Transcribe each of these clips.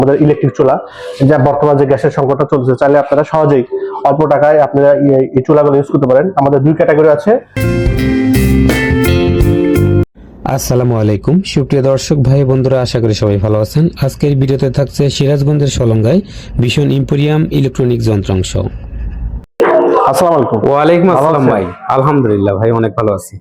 আমাদের ইলেকট্রিক চুলা, যা বর্তমান যে গ্যাসের সংকটটা চলছে, চাইলে আপনারা সহজেই অল্প টাকায় আপনারা এই চুলাগুলো ইউজ করতে পারেন। আমাদের দুই ক্যাটাগরি আছে। আসসালামু আলাইকুম সুপ্রিয় দর্শক ভাই বন্ধুরা, আশা করি সবাই ভালো আছেন। আজকের ভিডিওতে থাকছে সিরাজগঞ্জের সলঙ্গায় ভীষণ ইম্পোরিয়াম ইলেকট্রনিক যন্ত্রাংশ। আসসালামু আলাইকুম। ওয়ালাইকুম আসসালাম ভাই, আলহামদুলিল্লাহ ভাই অনেক ভালো আছি।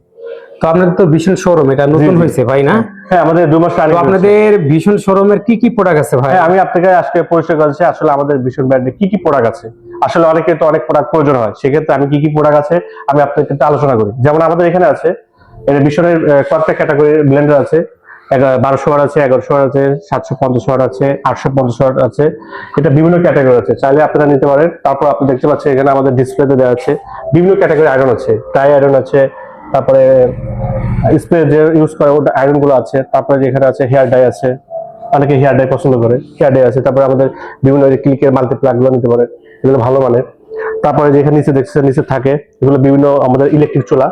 তো আপনাদের তো ভীষণ শোরুম, এটা নতুন হয়েছে ভাই না? হ্যাঁ, আমাদের 2 মাস আগে। আপনাদের ভীষণ শোরুমের কি কি প্রোডাক্ট আছে ভাই? আমি আপনাকে আজকে পরিচয় করছি আসলে আমাদের ভীষণ ব্র্যান্ডে কি কি প্রোডাক্ট আছে। আসলে অনেকে তো অনেক প্রোডাক্ট প্রয়োজন হয়, সেক্ষেত্রে আমি কি কি প্রোডাক্ট আছে আমি আপনাদের ক্ষেত্রে আলোচনা করি। যেমন আমাদের এখানে আছে এটা ভীষণের কয়েকটা ক্যাটাগরি ব্লেন্ডার আছে। 1200 ওয়াট আছে, 1100 ওয়াট আছে, 750 ওয়াট আছে, 850 ওয়াট আছে। এটা বিভিন্ন ক্যাটাগরি আছে, চাইলে আপনারা নিতে পারেন। তারপর আপনি দেখতে পাচ্ছেন এখানে আমাদের ডিসপ্লেতে দেওয়া আছে বিভিন্ন ক্যাটাগরি আয়রন আছে, টাই আয়রন আছে, তারপরে স্প্রে যে ইউজ করে ওটা আয়রন গুলো আছে। তারপরে এখানে আছে হেয়ার ডাই আছে, অনেকে হেয়ার ডাই পছন্দ করে, হেয়ার ডাই আছে। তারপরে আমাদের বিভিন্ন ক্লিকের মাল্টিপ্লাগ গুলো নিতে পারে, এগুলো ভালো মানের। তারপরে যেখানে নিচে দেখছেন নিচে থাকে এগুলো বিভিন্ন আমাদের ইলেকট্রিক চুলা,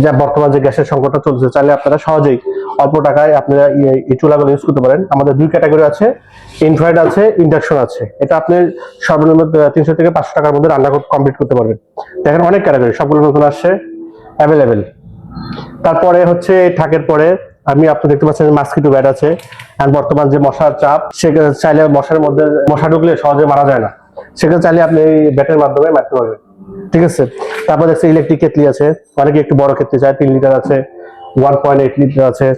যা বর্তমান যে গ্যাসের সংকটটা চলছে, চাইলে আপনারা সহজেই অল্প টাকায় আপনারা এই চুলাগুলো ইউজ করতে পারেন। আমাদের দুই ক্যাটাগরি আছে, ইনফ্রারেড আছে, ইন্ডাকশন আছে। এটা আপনি সর্বনিম্ন 300 থেকে 500 টাকার মধ্যে রান্না কমপ্লিট করতে পারবেন। দেখেন অনেক ক্যাটাগরি, সবগুলো নতুন আসছে, অ্যাভেলেবেল। তারপরে হচ্ছে থাকের পরে আমি আপনি দেখতে পাচ্ছেন মাস্কিটো ব্যাট আছে। আর বর্তমান যে মশার চাপ, সেখানে চাইলে মশার মধ্যে মশা ঢুকলে সহজে মারা যায় না, সেখানে চাইলে আপনি এই ব্যাটের মাধ্যমে মারতে পারবেন। ঠিক আছে। তারপর দেখছি ইলেকট্রিক কেটলি আছে, অনেকে একটু বড় কেটলি চায়, 3 লিটার আছে, 1.8 লিটার আছে,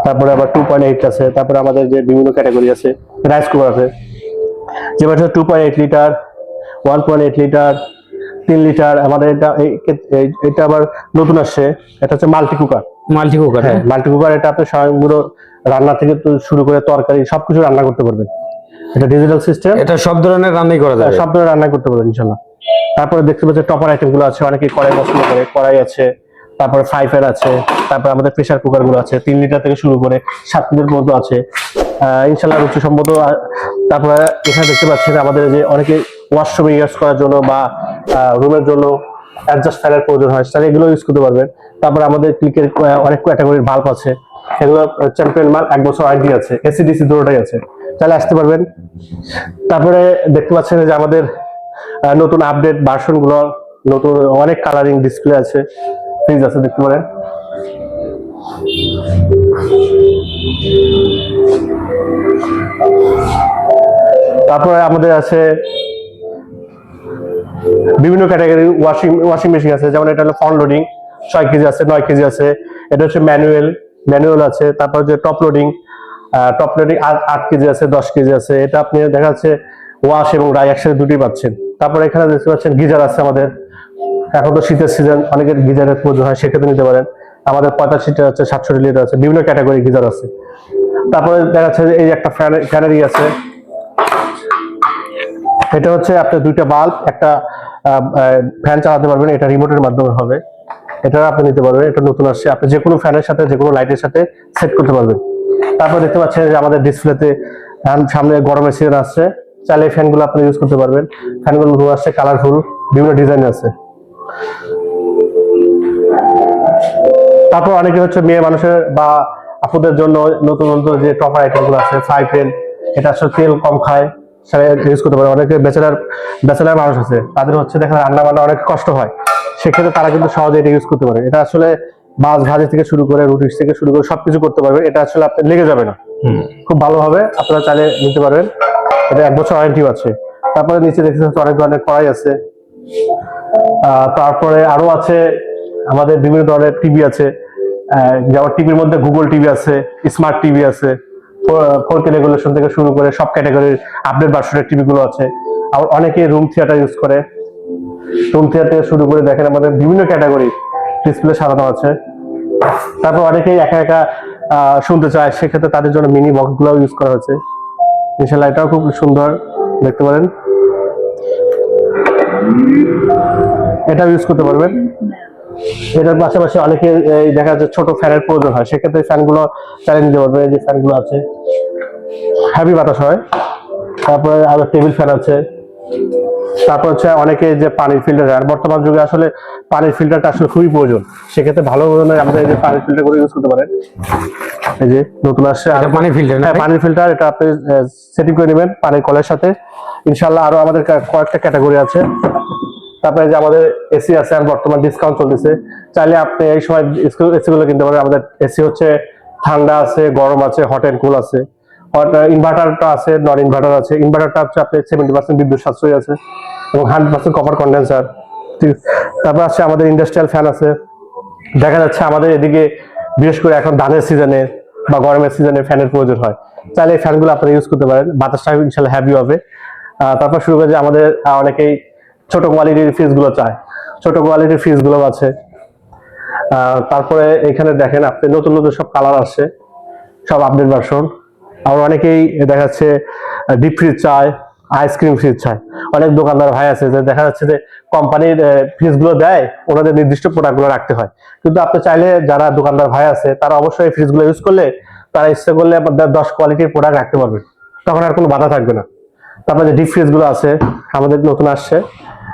তারপরে আবার 2.8 আছে। তারপরে আমাদের যে বিভিন্ন ক্যাটাগরি আছে, রাইস কুকার আছে যেটা হচ্ছে 2.8 লিটার, 1.8 লিটার, 3 লিটার। আমাদের এটা আবার নতুন আসছে, এটা হচ্ছে মাল্টি কুকার। হ্যাঁ, মাল্টি কুকার। এটা আপনি স্বয়ংক্রিয় রান্না থেকে শুরু করে তরকারি সবকিছু রান্না করতে পারবেন। এটা ডিজিটাল সিস্টেম, এটা সব ধরনের রান্নাই করা যায়, সব ধরনের রান্না করতে পারবেন ইনশাআল্লাহ। তারপরে দেখতে পাচ্ছেন টপার আইটেম গুলো আছে, অনেকে কড়াই পছন্দ করে, কড়াই আছে। তারপরে ফাইফের আছে, তারপরে আমাদের প্রেসার কুকার গুলো আছে, 3 লিটার থেকে শুরু করে 7 লিটার পর্যন্ত আছে ইনশাআল্লাহ, রুচিসম্মত। তারপরে এখানে দেখতে পাচ্ছেন আমাদের যে অনেকে ওয়াশরুমে ইউজ করার জন্য বা রুমের জন্য অ্যাডজাস্ট ফ্যানের প্রয়োজন হয়, তাহলে এগুলো ইউজ করতে পারবেন। তারপরে আমাদের ক্লিকের অনেক ক্যাটাগরির বাল্ব আছে, এগুলো চ্যাম্পিয়ন মাল, 1 বছর ওয়ারেন্টি আছে, এসি ডিসি দুটোটাই আছে, তাহলে আসতে পারবেন। তারপরে দেখতে পাচ্ছেন যে আমাদের নতুন আপডেট ভার্সন গুলো, নতুন অনেক কালারিং ডিসপ্লে আছে, ফ্রিজ আছে, দেখতে পারেন। তারপরে আমাদের আছে বিভিন্ন ক্যাটাগরি ওয়াশিং মেশিন আছে, যেমন এটা হলো ফ্রন্ট লোডিং 6 কেজি আছে, 9 কেজি আছে। এটা হচ্ছে ম্যানুয়াল আছে। তারপর যে টপ লোডিং 8 কেজি আছে, 10 কেজি আছে। এটা আপনি দেখা যাচ্ছে ওয়াশ এবং ড্রাই একসাথে দুটোই পাচ্ছেন। তারপর এখানে দেখতে পাচ্ছেন গিজার আছে আমাদের, এখন তো শীতের সিজন, অনেকের গিজারের প্রয়োজন হয়, সেক্ষেত্রে নিতে পারেন। আমাদের 85 লিটার আছে, 67 লিটার আছে, বিভিন্ন ক্যাটাগরি গিজার আছে। তারপরে দেখা যাচ্ছে এই একটা ফ্যানেরই আছে, এটা হচ্ছে আপনার 2টা বাল্ব, একটা ফ্যান চালাতে পারবেন, এটা রিমোটের মাধ্যমে হবে, এটা আপনি নিতে পারবেন। এটা নতুন আসছে, আপনি যে কোনো ফ্যানের সাথে যে কোনো লাইটের সাথে সেট করতে পারবেন। তারপর দেখতে পাচ্ছেন যে আমাদের ডিসপ্লেতে সামনে গরমের সিজন আসছে, চাইলে এই ফ্যানগুলো আপনি ইউজ করতে পারবেন। ফ্যানগুলো নতুন আসছে, কালারফুল, বিভিন্ন ডিজাইন আছে। তারপর অনেকে হচ্ছে মেয়ে মানুষের বা আপুদের জন্য নতুন নতুন যে টপার আইটেম গুলো আছে, ফ্রাই প্যান, এটা আসলে তেল কম খায়, সেটা ইউজ করতে পারে। অনেকে ব্যাচেলার মানুষ আছে, তাদের হচ্ছে দেখা রান্না বান্না অনেক কষ্ট হয়, সেক্ষেত্রে তারা কিন্তু সহজে এটা ইউজ করতে পারে। এটা আসলে মাছ ভাজি থেকে শুরু করে রুটি থেকে শুরু করে সবকিছু করতে পারবেন, এটা আসলে আপনি লেগে যাবে না, খুব ভালো হবে, আপনারা চাইলে নিতে পারবেন। এটা 1 বছর ওয়ারেন্টিও আছে। তারপরে নিচে দেখতে পাচ্ছেন অনেক ধরনের কড়াই আছে। তারপরে আরো আছে আমাদের বিভিন্ন ধরনের টিভি আছে, যেমন টিভির মধ্যে গুগল টিভি আছে, স্মার্ট টিভি আছে, 4K রেগুলেশন থেকে শুরু করে সব ক্যাটাগরির আপডেট ভার্সনের টিভি গুলো আছে। আবার অনেকে রুম থিয়েটার ইউজ করে, রুম থিয়েটার থেকে শুরু করে দেখেন আমাদের বিভিন্ন ক্যাটাগরি ডিসপ্লে সাজানো আছে। তারপর অনেকেই একা একা শুনতে চায়, সেক্ষেত্রে তাদের জন্য মিনি বক্স গুলো ইউজ করা হয়েছে। ইনশাআল্লাহ এটাও খুব সুন্দর, দেখতে পারেন, এটা ইউজ করতে পারবেন। এটার পাশাপাশি অনেকে দেখা যাচ্ছে ছোট ফ্যানের প্রয়োজন হয়, সেক্ষেত্রে ফ্যানগুলো চালিয়ে নিতে পারবে। এই যে ফ্যানগুলো আছে, হেভি বাতাস হয়। তারপরে আরো টেবিল ফ্যান আছে, তারপর হচ্ছে অনেকে যে পানির ফিল্টার, আর বর্তমান যুগে আসলে পানির ফিল্টারটা আসলে খুবই প্রয়োজন। সেক্ষেত্রে ভালো ধরনের আমাদের এই যে পানির ফিল্টার করে ইউজ করতে পারেন। এই যে নতুন আসছে এটা পানি ফিল্টার না? হ্যাঁ, পানির ফিল্টার। এটা আপনি সেটিং করে নেবেন পানির কলের সাথে। ইনশাল্লাহ আরো আমাদের কয়েকটা ক্যাটাগরি আছে। তারপরে যে আমাদের এসি আছে, আর বর্তমান ডিসকাউন্ট চলতেছে, চাইলে আপনি এই সময় এসি গুলো কিনতে পারেন। আমাদের এসি হচ্ছে ঠান্ডা আছে, গরম আছে, হট এন্ড কুল আছে। ইনভার্টারটা আছে, নন ইনভার্টার আছে। ইনভার্টারটা হচ্ছে আপনি 70% বিদ্যুৎ সাশ্রয় আছে এবং 100% কপার কন্ডেন্সার। তারপর আছে আমাদের ইন্ডাস্ট্রিয়াল ফ্যান আছে। দেখা যাচ্ছে আমাদের এদিকে বিশেষ করে এখন ধানের সিজনে বা গরমের সিজনে ফ্যানের প্রয়োজন হয়, চাইলে এই ফ্যানগুলো আপনারা ইউজ করতে পারেন। বাতাসটা ইনশাল্লাহ হ্যাভি হবে। তারপর শুরু করে যে আমাদের অনেকেই ছোট কোয়ালিটির ফ্রিজ গুলো চায়, ছোট কোয়ালিটির ফ্রিজ গুলো আছে। তারপরে এখানে দেখেন আপনি নতুন নতুন সব কালার আসছে, সব আপডেট ভার্সন। আবার অনেকেই দেখা যাচ্ছে ডিপ ফ্রিজ চায়, আইসক্রিম ফ্রিজ চায়। অনেক দোকানদার ভাই আছে যে দেখা যাচ্ছে যে কোম্পানির ফ্রিজ গুলো দেয়, ওনাদের নির্দিষ্ট প্রোডাক্ট গুলো রাখতে হয়। কিন্তু আপনি চাইলে যারা দোকানদার ভাই আছে তারা অবশ্যই এই ফ্রিজ গুলো ইউজ করলে, তারা ইচ্ছা করলে 10 কোয়ালিটির প্রোডাক্ট রাখতে পারবেন, তখন আর কোনো বাধা থাকবে না। তারপরে যে ডিপ ফ্রিজ গুলো আছে আমাদের নতুন আসছে,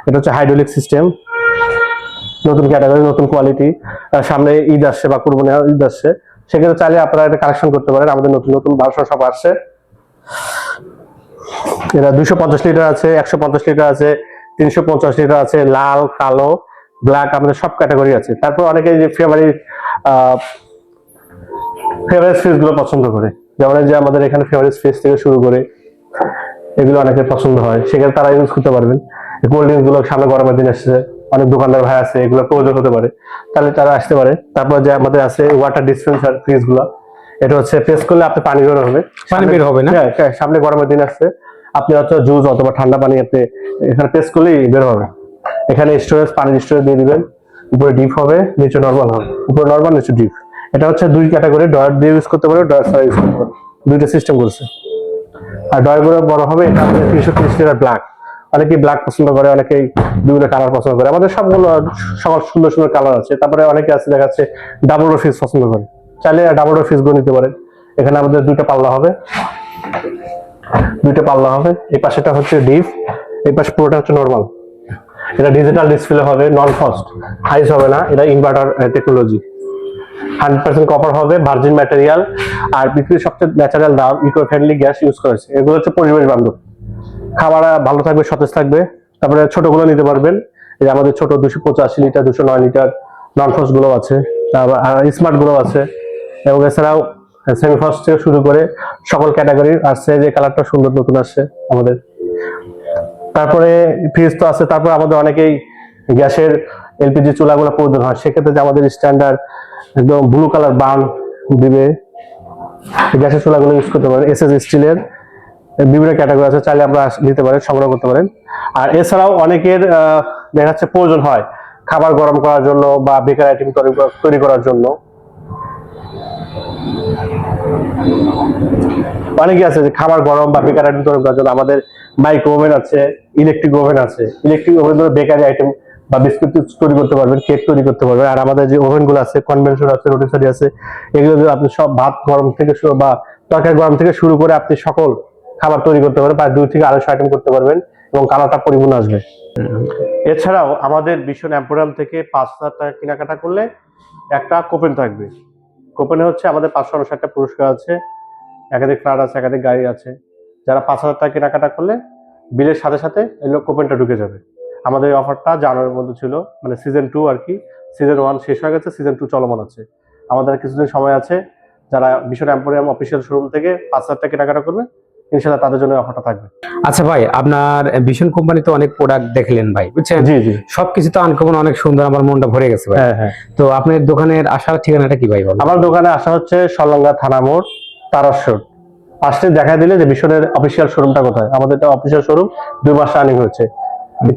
এটা হচ্ছে হাইড্রোলিক সিস্টেম, নতুন ক্যাটাগরি, নতুন কোয়ালিটি। সামনে ঈদ আসছে বা কুরবানি ঈদ আসছে, সেক্ষেত্রে চাইলে আপনারা এটা কালেকশন করতে পারেন। আমাদের নতুন নতুন ভার্সন সব আসছে। এরা 250 লিটার আছে, 150 লিটার আছে, 350 লিটার আছে, লাল, কালো, ব্ল্যাক, আমাদের সব ক্যাটাগরি আছে। তারপর অনেকে যে ফেভারিট ফ্রিজ গুলো পছন্দ করে, যেমন যে আমাদের এখানে ফেভারিট ফ্রিজ থেকে শুরু করে এগুলো অনেকের পছন্দ হয়, সেক্ষেত্রে তারা ইউজ করতে পারবেন। কোল্ড ড্রিঙ্কস গুলো সামনে গরমের দিন আসছে, অনেক দোকানদার ভাই আছে এগুলো প্রয়োজন হতে পারে, তাহলে তারা আসতে পারে। তারপর যে আমাদের আছে ওয়াটার ডিসপেন্সার ফ্রিজ গুলো, এটা হচ্ছে প্রেস করলে আপনি পানি বের হবে, পানি বের হবে না? হ্যাঁ, সামনে গরমের দিন আসছে, আপনি হচ্ছে জুস অথবা ঠান্ডা পানি আপনি এখানে প্রেস করলেই বের হবে। এখানে স্টোরেজ, পানির স্টোরেজ দিয়ে দিবেন, উপরে ডিপ হবে, নিচে নর্মাল হবে, উপরে নর্মাল, নিচে ডিপ। এটা হচ্ছে দুই ক্যাটাগরি, ডয়ার দিয়ে ইউজ করতে পারো, ডয়ার ছাড়া ইউজ করতে পারো, দুইটা সিস্টেম করছে। আর ডয়ার গুলো বড় হবে। এটা আমাদের 330 লিটার ব্ল্যাক, অনেকেই ব্ল্যাক পছন্দ করে, অনেকেই বিভিন্ন কালার পছন্দ করে। আমাদের সবগুলো সকল সুন্দর সুন্দর কালার আছে। তারপরে অনেকে আছে দেখাচ্ছে ডাবল ডোর ফ্রিজ পছন্দ করে, চাইলে ডাবল ডোর ফ্রিজ গুলো নিতে পারেন। এখানে আমাদের দুইটা পাল্লা হবে, এই পাশেটা হচ্ছে ডিপ, এই পাশে পুরোটা হচ্ছে নরমাল। এটা ডিজিটাল ডিসপ্লে হবে, নন ফ্রস্ট, আইস হবে না। এটা ইনভার্টার টেকনোলজি, 100% কপার হবে, ভার্জিন ম্যাটেরিয়াল, আর পৃথিবীর সবচেয়ে ন্যাচারাল দাম, ইকো ফ্রেন্ডলি গ্যাস ইউজ করেছে। এগুলো হচ্ছে পরিবেশ বান্ধব, খাবার ভালো থাকবে, সতেজ থাকবে। তারপরে ছোটগুলো নিতে পারবেন, এই আমাদের ছোট 285 লিটার, 209 লিটার নন ফ্রস্ট গুলো আছে, তারপর স্মার্ট গুলো আছে, এবং এছাড়াও সেমি ফ্রস্ট থেকে শুরু করে সকল ক্যাটাগরির আসছে। যে কালারটা সুন্দর নতুন আসছে আমাদের। তারপরে ফ্রিজ তো আছে। তারপর আমাদের অনেকেই গ্যাসের এলপিজি চুলাগুলো প্রয়োজন হয়, সেক্ষেত্রে যে আমাদের স্ট্যান্ডার্ড একদম ব্লু কালার বার্ন দিবে, গ্যাসের চুলাগুলো ইউজ করতে পারেন। এসএস স্টিলের বিভিন্ন ক্যাটাগরি আছে, চাইলে আমরা নিতে পারেন, সংগ্রহ করতে পারেন। আর এছাড়াও অনেকের দেখা যাচ্ছে প্রয়োজন হয় খাবার গরম করার জন্য বা বেকার আইটেম তৈরি করার জন্য। অনেকে আছে যে খাবার গরম বা বেকার আইটেম তৈরি করার জন্য আমাদের মাইক্রো ওভেন আছে, ইলেকট্রিক ওভেন আছে। ইলেকট্রিক ওভেন ধরে বেকারি আইটেম বা বিস্কুট তৈরি করতে পারবেন, কেক তৈরি করতে পারবেন। আর আমাদের যে ওভেন গুলো আছে, কনভেনশন আছে, রোটিসারি আছে, এগুলো আপনি সব ভাত গরম থেকে শুরু বা তরকারি গরম থেকে শুরু করে আপনি সকল খাবার তৈরি করতে পারবেন, প্রায় 2 থেকে 250 আইটেম করতে পারবেন, এবং কালারটা পরিপূর্ণ আসবে। এছাড়াও আমাদের ভীষণ এম্পোরিয়াম থেকে 5,000 টাকা কেনাকাটা করলে একটা কোপেন থাকবে। কোপেনে হচ্ছে আমাদের 559টা পুরস্কার আছে, একাধিক ফ্ল্যাট আছে, একাধিক গাড়ি আছে। যারা 5,000 টাকা কেনাকাটা করলে বিলের সাথে সাথে এই কোপেনটা ঢুকে যাবে। আমাদের এই অফারটা জানুয়ারির মধ্যে ছিল, মানে সিজন 2 আর কি। সিজন 1 শেষ হয়ে গেছে, সিজন 2 চলমান আছে। আমাদের কিছুদিন সময় আছে। যারা ভীষণ এম্পোরিয়াম অফিসিয়াল শোরুম থেকে 5,000 টাকা কেনাকাটা করবে, ইনশাআল্লাহ তাদের জন্য অফারটা থাকবে। আচ্ছা ভাই, আপনার ভীষণ কোম্পানিতে অনেক প্রোডাক্ট দেখলেন ভাই, বুঝছেন? জি জি, সবকিছু তো আনকমন, অনেক সুন্দর, আমার মনটা ভরে গেছে ভাই। হ্যাঁ হ্যাঁ। তো আপনার দোকানের আসার ঠিকানাটা কি ভাই বলেন? আমার দোকানে আসা হচ্ছে সলঙ্গা থানা মোড়, তারাস রোড। আসলে দেখা দিলে যে ভীষণের অফিসিয়াল শোরুমটা কোথায়। আমাদের এটা অফিসিয়াল শোরুম 2 মাস রানিং হয়েছে।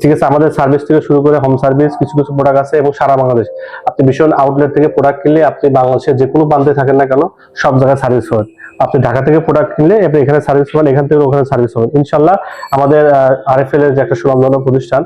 ঠিক আছে, আমাদের সার্ভিস থেকে শুরু করে হোম সার্ভিস, কিছু কিছু প্রোডাক্ট আছে, এবং সারা বাংলাদেশ আপনি ভীষণ আউটলেট থেকে প্রোডাক্ট কিনলে আপনি বাংলাদেশের যে কোনো প্রান্তে থাকেন না কেন, সব জায়গায় সার্ভিস পাবেন। আপনি ঢাকা থেকে প্রোডাক্ট কিনলে আপনি এখানে সার্ভিস পাবেন, এখান থেকে ওখানে সার্ভিস পাবেন ইনশাল্লাহ। আমাদের আরএফএল এর যে একটা সুনামধন্য প্রতিষ্ঠান,